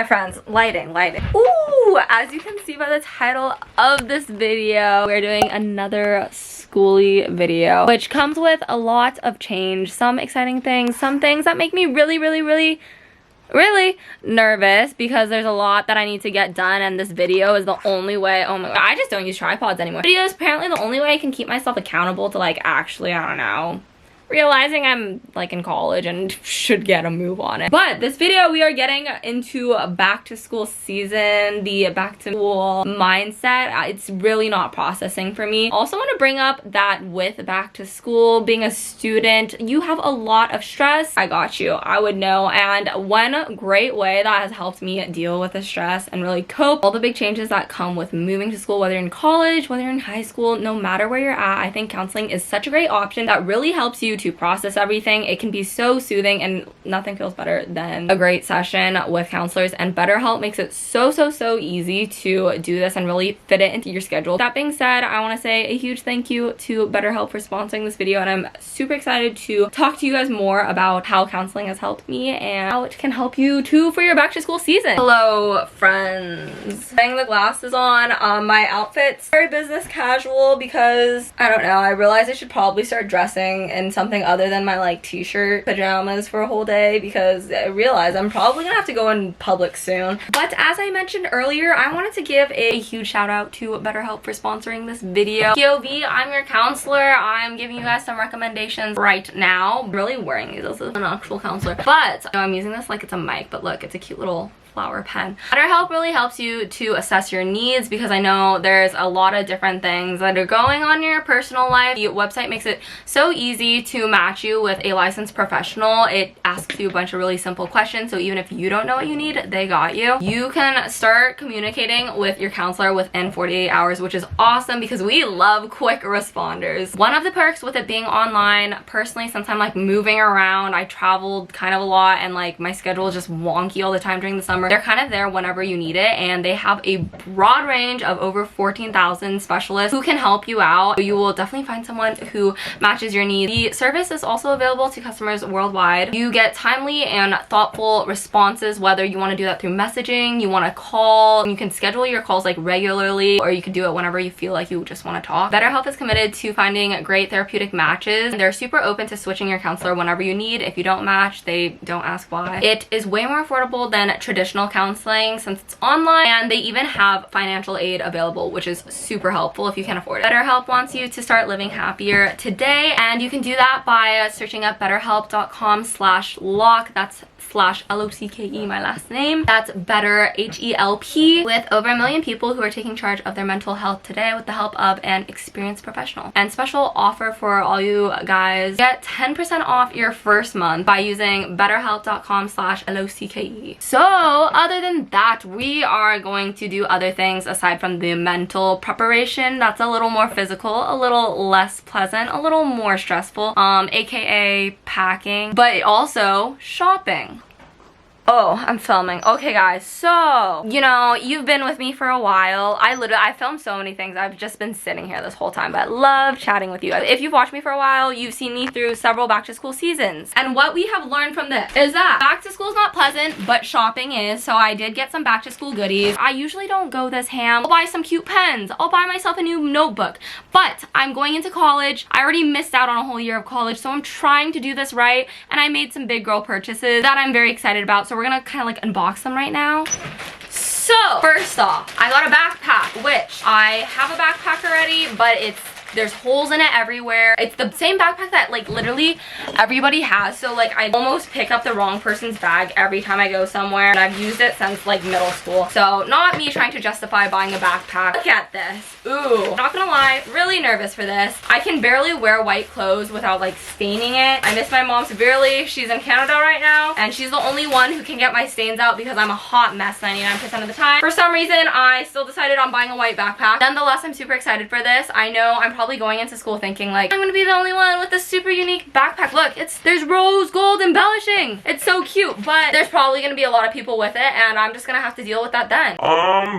Hi friends, lighting. Ooh, as you can see by the title of this video, we're doing another schooly video, which comes with a lot of change, some exciting things, some things that make me really nervous because there's a lot that I need to get done, and this video is the only way. Oh my god, I just don't use tripods anymore. Video is apparently the only way I can keep myself accountable to, like, actually, I don't know, realizing I'm like in college and should get a move on it. But this video, we are getting into a back to school season, the back to school mindset. It's really not processing for me. Also want to bring up that with back to school, being a student, you have a lot of stress. I got you, I would know. And one great way that has helped me deal with the stress and really cope, all the big changes that come with moving to school, whether you're in college, whether you're in high school, no matter where you're at, I think counseling is such a great option that really helps you to process everything. It can be so soothing, and nothing feels better than a great session with counselors, and BetterHelp makes it so easy to do this and really fit it into your schedule. That being said, I want to say a huge thank you to BetterHelp for sponsoring this video, and I'm super excited to talk to you guys more about how counseling has helped me and how it can help you too for your back to school season. Hello friends. Putting the glasses on. My outfit's very business casual because I don't know, I realized I should probably start dressing in something other than my like t-shirt pajamas for a whole day, because I realize I'm probably gonna have to go in public soon. But as I mentioned earlier, I wanted to give a huge shout out to BetterHelp for sponsoring this video. POV, I'm your counselor. I'm giving you guys some recommendations right now. I'm really wearing these as an actual counselor, but I'm using this like it's a mic, but look, it's a cute little flower pen. BetterHelp really helps you to assess your needs, because I know there's a lot of different things that are going on in your personal life. The website makes it so easy to match you with a licensed professional. It asks you a bunch of really simple questions, so even if you don't know what you need, they got you. You can start communicating with your counselor within 48 hours, which is awesome because we love quick responders. One of the perks with it being online, personally, since I'm like moving around, I traveled kind of a lot and like my schedule is just wonky all the time during the summer. They're kind of there whenever you need it, and they have a broad range of over 14,000 specialists who can help you out. You will definitely find someone who matches your needs. The service is also available to customers worldwide. You get timely and thoughtful responses, whether you want to do that through messaging, you want to call. You can schedule your calls like regularly, or you can do it whenever you feel like you just want to talk. BetterHelp is committed to finding great therapeutic matches. They're super open to switching your counselor whenever you need. If you don't match, they don't ask why. It is way more affordable than traditional counseling since it's online, and they even have financial aid available, which is super helpful if you can afford it. BetterHelp wants you to start living happier today, and you can do that by searching up betterhelp.com/Locke. That's /LOCKE, my last name. That's better, HELP, with over 1 million people who are taking charge of their mental health today with the help of an experienced professional. And special offer for all you guys, get 10% off your first month by using betterhelp.com/LOCKE. So other than that, we are going to do other things aside from the mental preparation. That's a little more physical, a little less pleasant, a little more stressful, aka packing, but also shopping. Oh, I'm filming. Okay guys, so, you know, you've been with me for a while. I filmed so many things. I've just been sitting here this whole time, but I love chatting with you. If you've watched me for a while, you've seen me through several back to school seasons. And what we have learned from this is that back to school is not pleasant, but shopping is. So I did get some back to school goodies. I usually don't go this ham. I'll buy some cute pens. I'll buy myself a new notebook. But I'm going into college. I already missed out on a whole year of college, so I'm trying to do this right. And I made some big girl purchases that I'm very excited about. So we're gonna kind of like unbox them right now. So first off, I got a backpack, which I have a backpack already, but there's holes in it everywhere. It's the same backpack that like literally everybody has, so like I almost pick up the wrong person's bag every time I go somewhere, and I've used it since like middle school. So not me trying to justify buying a backpack. Look at this. Ooh, not gonna lie, really nervous for this. I can barely wear white clothes without like staining it. I miss my mom severely. She's in Canada right now, and she's the only one who can get my stains out because I'm a hot mess 99% of the time. For some reason, I still decided on buying a white backpack. Nonetheless, I'm super excited for this. I know I'm probably going into school thinking like, I'm gonna be the only one with this super unique backpack. Look, there's rose gold embellishing. It's so cute, but there's probably gonna be a lot of people with it, and I'm just gonna have to deal with that then.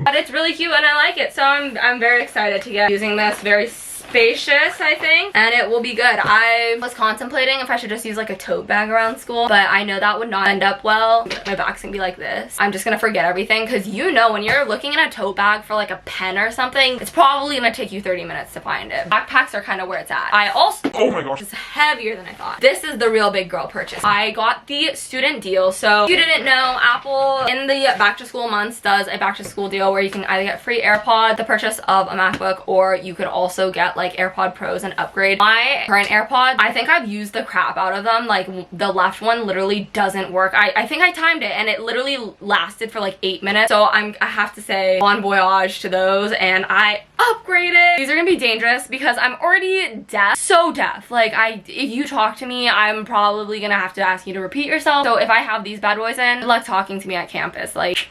But it's really cute and I like it, so I'm very excited to get using this very spacious, I think, and it will be good. I was contemplating if I should just use like a tote bag around school, but I know that would not end up well. My back's gonna be like this. I'm just gonna forget everything, because you know when you're looking in a tote bag for like a pen or something, it's probably gonna take you 30 minutes to find it. Backpacks are kind of where it's at. I also, oh my gosh, it's heavier than I thought. This is the real big girl purchase. I got the student deal. So if you didn't know, Apple in the back to school months does a back to school deal where you can either get free AirPods, the purchase of a MacBook, or you could also get like AirPod Pros and upgrade. My current AirPods, I think I've used the crap out of them. Like the left one literally doesn't work. I think I timed it and it literally lasted for like 8 minutes. So I have to say bon voyage to those, and I upgraded. These are gonna be dangerous because I'm already deaf, so deaf. Like if you talk to me, I'm probably gonna have to ask you to repeat yourself. So if I have these bad boys in, good luck talking to me at campus. Like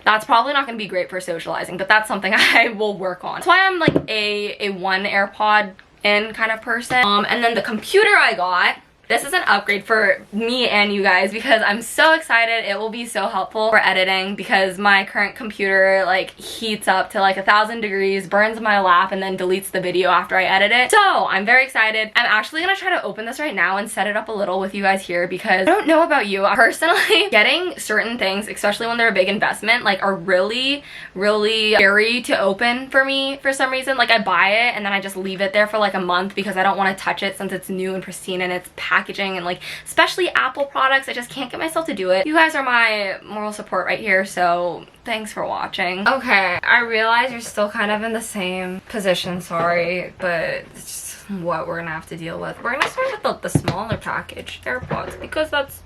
that's probably not gonna be great for socializing, but that's something I will work on. That's why I'm like a one AirPod in kind of person. And then the computer I got, this is an upgrade for me and you guys because I'm so excited. It will be so helpful for editing because my current computer like heats up to like 1,000 degrees, burns my lap, and then deletes the video after I edit it. So I'm very excited. I'm actually gonna try to open this right now and set it up a little with you guys here because I don't know about you. Personally, getting certain things, especially when they're a big investment, like are really, really scary to open for me for some reason. Like I buy it and then I just leave it there for like a month because I don't want to touch it since it's new and pristine and it's packaging, and like especially Apple products, I just can't get myself to do it. You guys are my moral support right here, so thanks for watching. Okay, I realize you're still kind of in the same position, sorry, but it's just what we're gonna have to deal with. We're gonna start with the smaller package, AirPods, because that's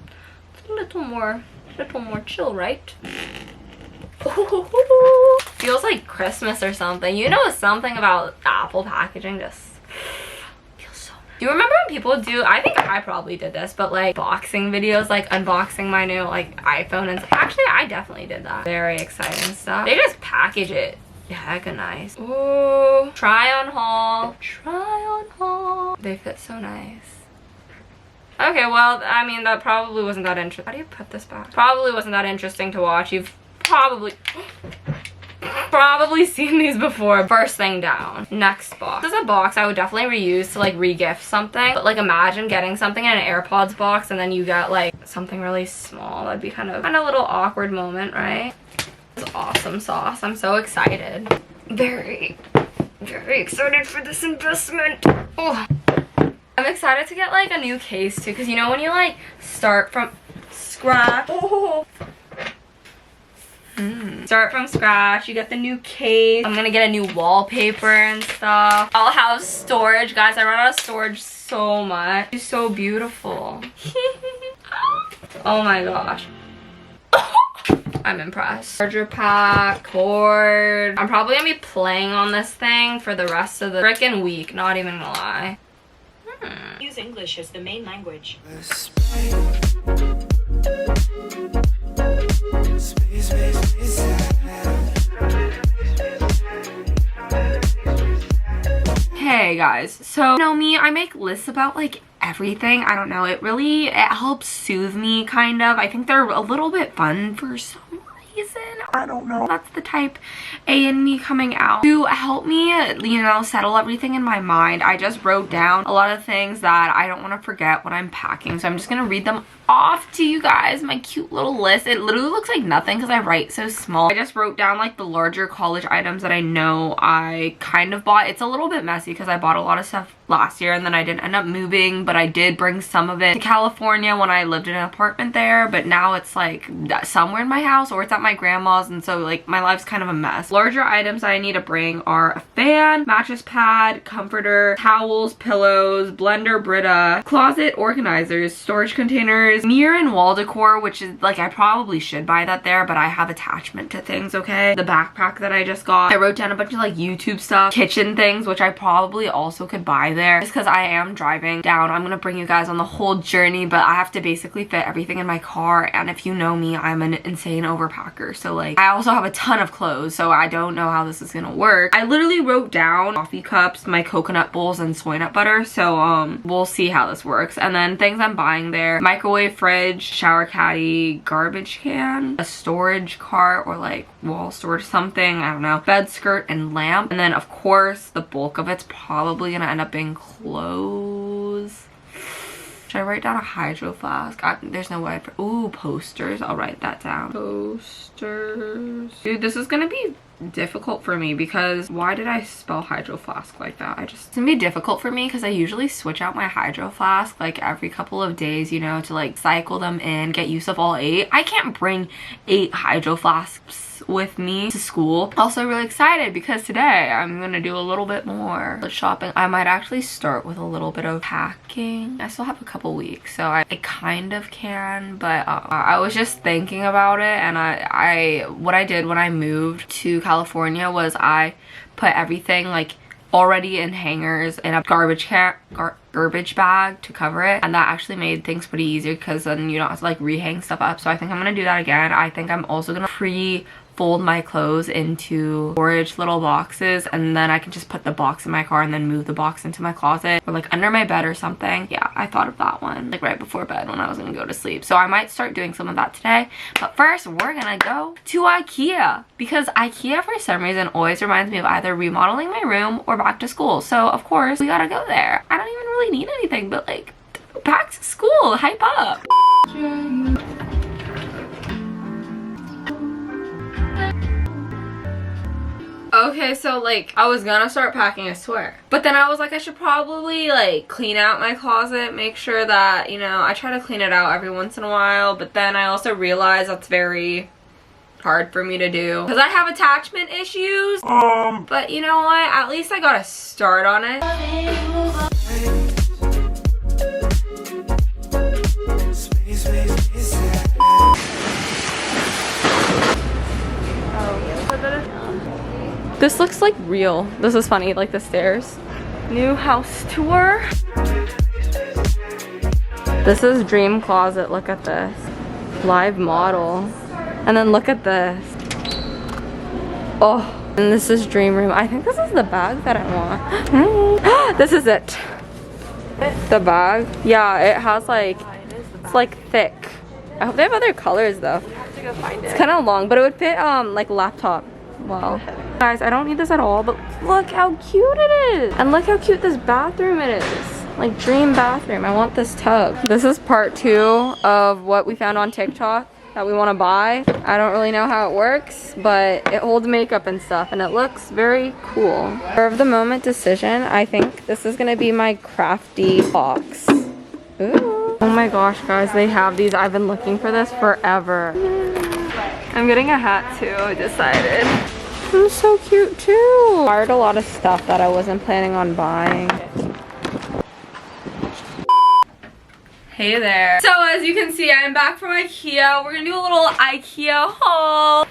a little more chill, right? Ooh, feels like Christmas or something. You know, something about Apple packaging just do you remember when people do, I think I probably did this, but like boxing videos, like unboxing my new like iPhone, and actually I definitely did that. Very exciting stuff. They just package it hecka nice. Ooh, try on haul. They fit so nice. Okay, well, I mean, that probably wasn't that interesting. How do you put this back? Probably wasn't that interesting to watch. You've probably seen these before. First thing down. Next box. This is a box I would definitely reuse to like re-gift something. But like imagine getting something in an AirPods box and then you got like something really small. That'd be kind of a little awkward moment, right? It's awesome sauce. I'm so excited. Very, very excited for this investment. Oh. I'm excited to get like a new case too, because you know when you like start from scratch. Oh. Start from scratch, you get the new case. I'm gonna get a new wallpaper and stuff. I'll have storage, guys. I run out of storage so much. It's so beautiful. Oh my gosh. I'm impressed. Charger pack, cord. I'm probably gonna be playing on this thing for the rest of the frickin' week, not even gonna lie. Use English as the main language. Hey guys, so you know me, I make lists about like everything. I don't know, it helps soothe me kind of. I think they're a little bit fun for some reason. I don't know. That's the type A in me coming out to help me, you know, settle everything in my mind. I just wrote down a lot of things that I don't want to forget when I'm packing, so I'm just gonna read them off to you guys. My cute little list. It literally looks like nothing because I write so small. I just wrote down like the larger college items that I know I kind of bought. It's a little bit messy because I bought a lot of stuff last year and then I didn't end up moving, but I did bring some of it to California when I lived in an apartment there, but now it's like somewhere in my house or it's at my grandma's, and so like my life's kind of a mess. Larger items I need to bring are a fan, mattress pad, comforter, towels, pillows, blender, Brita, closet organizers, storage containers, mirror and wall decor, which is like I probably should buy that there, but I have attachment to things, okay? The backpack that I just got. I wrote down a bunch of like YouTube stuff, kitchen things, which I probably also could buy there just because I am driving down. I'm gonna bring you guys on the whole journey, but I have to basically fit everything in my car, and if you know me, I'm an insane overpacker, so like I also have a ton of clothes, so I don't know how this is gonna work. I literally wrote down coffee cups, my coconut bowls, and soy nut butter, so we'll see how this works. And then things I'm buying there: microwave microwave, fridge, shower caddy, garbage can, a storage cart or like wall storage something, I don't know, bed skirt and lamp. And then of course the bulk of it's probably gonna end up being clothes. Should I write down a hydro flask? There's no way. Ooh, posters. I'll write that down. Posters. Dude, this is gonna be difficult for me because why did I spell hydro flask like that? It's gonna be difficult for me because I usually switch out my hydro flask like every couple of days, you know, to like cycle them in, get use of all 8. I can't bring 8 hydro flasks with me to school. Also really excited because today I'm gonna do a little bit more shopping. I might actually start with a little bit of packing. I still have a couple weeks, so I kind of can, but I was just thinking about it, and what I did when I moved to California was I put everything like already in hangers in a garbage bag to cover it, and that actually made things pretty easier because then you don't have to like rehang stuff up. So I think I'm gonna do that again. I think I'm also gonna fold my clothes into storage little boxes, and then I can just put the box in my car and then move the box into my closet or like under my bed or something. Yeah, I thought of that one like right before bed when I was gonna go to sleep. So I might start doing some of that today, but first we're gonna go to Ikea because Ikea for some reason always reminds me of either remodeling my room or back to school. So of course we gotta go there. I don't even really need anything but like back to school, hype up. Okay, so like I was gonna start packing, I swear, but then I was like I should probably like clean out my closet, make sure that, you know, I try to clean it out every once in a while, but then I also realized that's very hard for me to do because I have attachment issues. But you know what, at least I got a start on it. This looks like real. This is funny, like the stairs. New house tour. This is dream closet, look at this. Live model. And then look at this. Oh, and this is dream room. I think this is the bag that I want. This is it. The bag. Yeah, it has like, it's like thick. I hope they have other colors though. It's kind of long, but it would fit like laptop. Wow. Guys, I don't need this at all, but look how cute it is. And look how cute this bathroom it is. Like dream bathroom. I want this tub. This is part 2 of what we found on TikTok that we want to buy. I don't really know how it works, but it holds makeup and stuff and it looks very cool. Spur of the moment decision. I think this is gonna be my crafty box. Ooh. Oh my gosh, guys, they have these. I've been looking for this forever. I'm getting a hat too, I decided. It's so cute too. I ordered a lot of stuff that I wasn't planning on buying. Hey there. So as you can see, I'm back from Ikea. We're gonna do a little Ikea haul.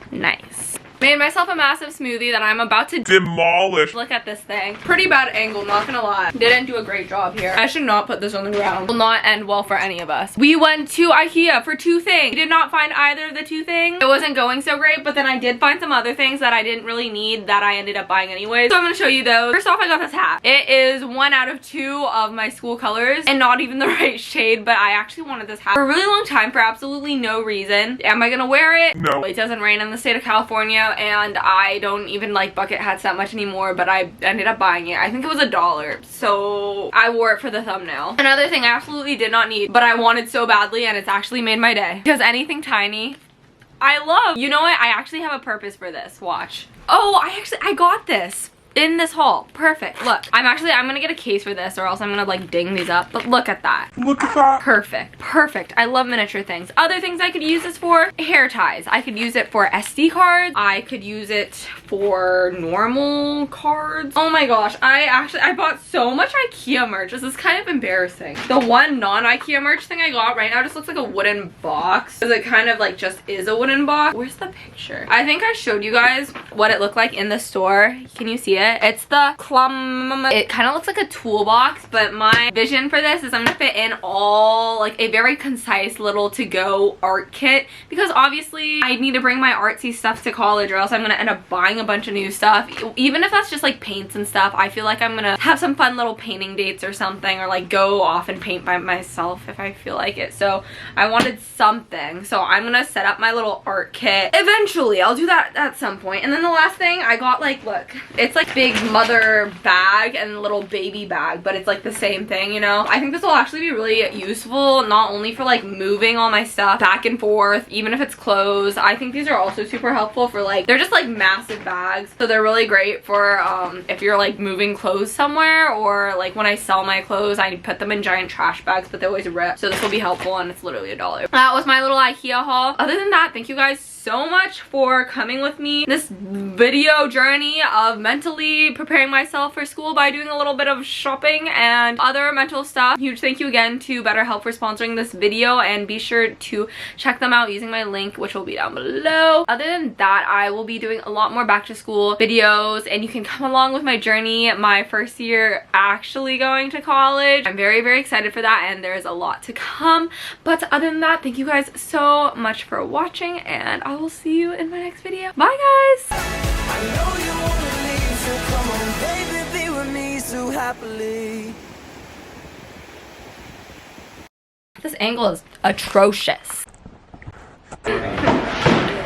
Nice. Made myself a massive smoothie that I'm about to demolish. Look at this thing. Pretty bad angle, not gonna lie. Didn't do a great job here. I should not put this on the ground. Will not end well for any of us. We went to Ikea for 2 things. We did not find either of the 2 things. It wasn't going so great, but then I did find some other things that I didn't really need that I ended up buying anyway. So I'm gonna show you those. First off, I got this hat. It is 1 out of 2 of my school colors and not even the right shade, but I actually wanted this hat for a really long time for absolutely no reason. Am I gonna wear it? No. It doesn't rain in the state of California, and I don't even like bucket hats that much anymore, but I ended up buying it. I think it was $1, so I wore it for the thumbnail. Another thing I absolutely did not need, but I wanted so badly, and it's actually made my day, because anything tiny I love. You know what, I actually have a purpose for this. Watch. Oh, I got this in this haul. Perfect. Look, I'm gonna get a case for this, or else I'm gonna like ding these up, but look at that. Look at that. Perfect. Perfect. I love miniature things. Other things I could use this for: hair ties. I could use it for SD cards. I could use it for normal cards. Oh my gosh, I bought so much Ikea merch. This is kind of embarrassing. The one non-Ikea merch thing I got right now just looks like a wooden box, because it kind of like just is a wooden box. Where's the picture? I think I showed you guys what it looked like in the store. Can you see it? it. It's the Clum. It kind of looks like a toolbox, but my vision for this is I'm gonna fit in all like a very concise little to-go art kit, because obviously I need to bring my artsy stuff to college or else I'm gonna end up buying a bunch of new stuff. Even if that's just like paints and stuff, I feel like I'm gonna have some fun little painting dates or something, or like go off and paint by myself if I feel like it. So I wanted something, so I'm gonna set up my little art kit. Eventually I'll do that at some point. And then the last thing I got, like, look, it's like big mother bag and little baby bag, but it's like the same thing, you know. I think this will actually be really useful, not only for like moving all my stuff back and forth, even if it's clothes. I think these are also super helpful for like, they're just like massive bags, so they're really great for if you're like moving clothes somewhere, or like when I sell my clothes I put them in giant trash bags, but they always rip, so this will be helpful, and it's literally $1. That was my little Ikea haul. Other than that, thank you guys so much for coming with me this video journey of mentally preparing myself for school by doing a little bit of shopping and other mental stuff. Huge thank you again to BetterHelp for sponsoring this video, and be sure to check them out using my link, which will be down below. Other than that, I will be doing a lot more back to school videos, and you can come along with my journey, my first year actually going to college. I'm very, very excited for that, and there's a lot to come. But other than that, thank you guys so much for watching, and I will see you in my next video. Bye guys. I know you wanna leave, so come on, baby, be with me so happily. This angle is atrocious.